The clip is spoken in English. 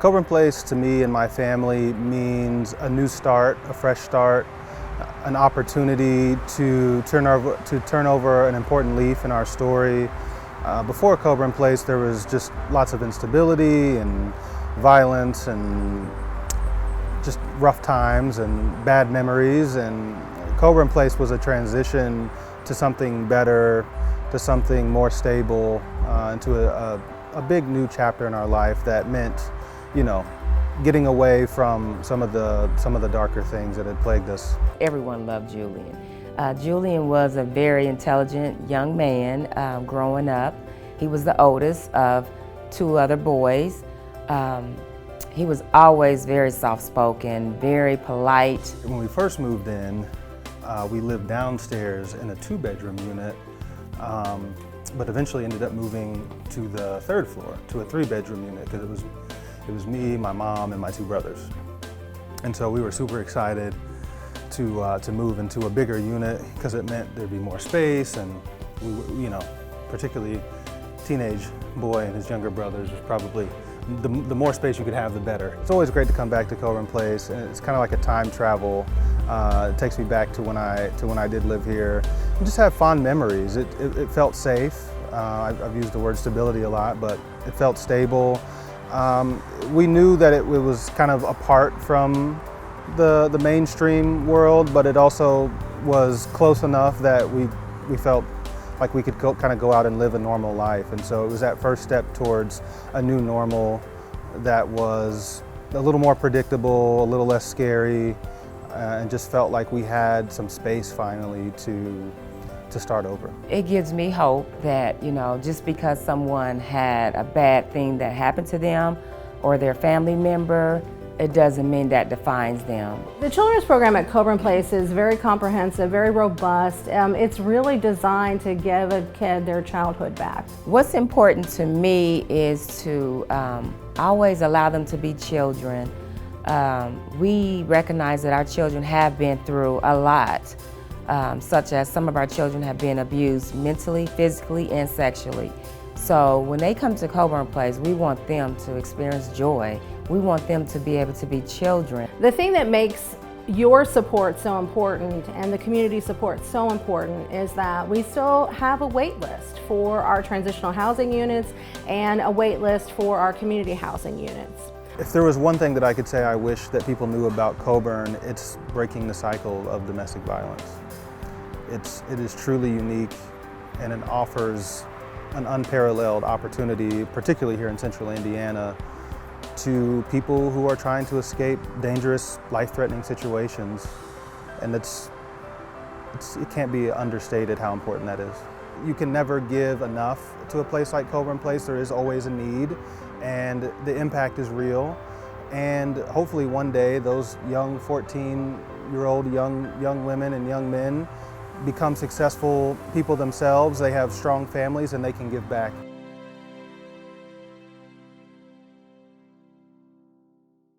Coburn Place to me and my family means a new start, a fresh start, an opportunity to turn over an important leaf in our story. Before Coburn Place, there was just lots of instability and violence and just rough times and bad memories, and Coburn Place was a transition to something better, to something more stable, into a big new chapter in our life that meant, getting away from some of the darker things that had plagued us. Everyone loved Julian. Julian was a very intelligent young man growing up. He was the oldest of two other boys. He was always very soft-spoken, very polite. When we first moved in, we lived downstairs in a 2-bedroom unit, but eventually ended up moving to the 3rd floor, to a 3-bedroom unit, because it was me, my mom, and my 2 brothers. And so we were super excited to move into a bigger unit, because it meant there'd be more space, and we, particularly teenage boy and his younger brothers was probably the more space you could have, the better. It's always great to come back to Coburn Place, and it's kind of like a time travel. It takes me back to when I did live here, and just have fond memories. It felt safe. I've used the word stability a lot, but it felt stable. We knew that it was kind of apart from the mainstream world, but it also was close enough that we felt like we could kind of go out and live a normal life. And so it was that first step towards a new normal that was a little more predictable, a little less scary, and just felt like we had some space finally to start over. It gives me hope that, just because someone had a bad thing that happened to them or their family member, it doesn't mean that defines them. The children's program at Coburn Place is very comprehensive, very robust. It's really designed to give a kid their childhood back. What's important to me is to always allow them to be children. We recognize that our children have been through a lot, such as some of our children have been abused mentally, physically, and sexually. So when they come to Coburn Place, we want them to experience joy. We want them to be able to be children. The thing that makes your support so important and the community support so important is that we still have a wait list for our transitional housing units and a wait list for our community housing units. If there was one thing that I could say I wish that people knew about Coburn, it's breaking the cycle of domestic violence. It is truly unique, and it offers an unparalleled opportunity, particularly here in central Indiana, to people who are trying to escape dangerous, life-threatening situations. And it can't be understated how important that is. You can never give enough to a place like Coburn Place. There is always a need, and the impact is real. And hopefully one day those young 14-year-old young women and young men become successful people themselves. They have strong families, and they can give back.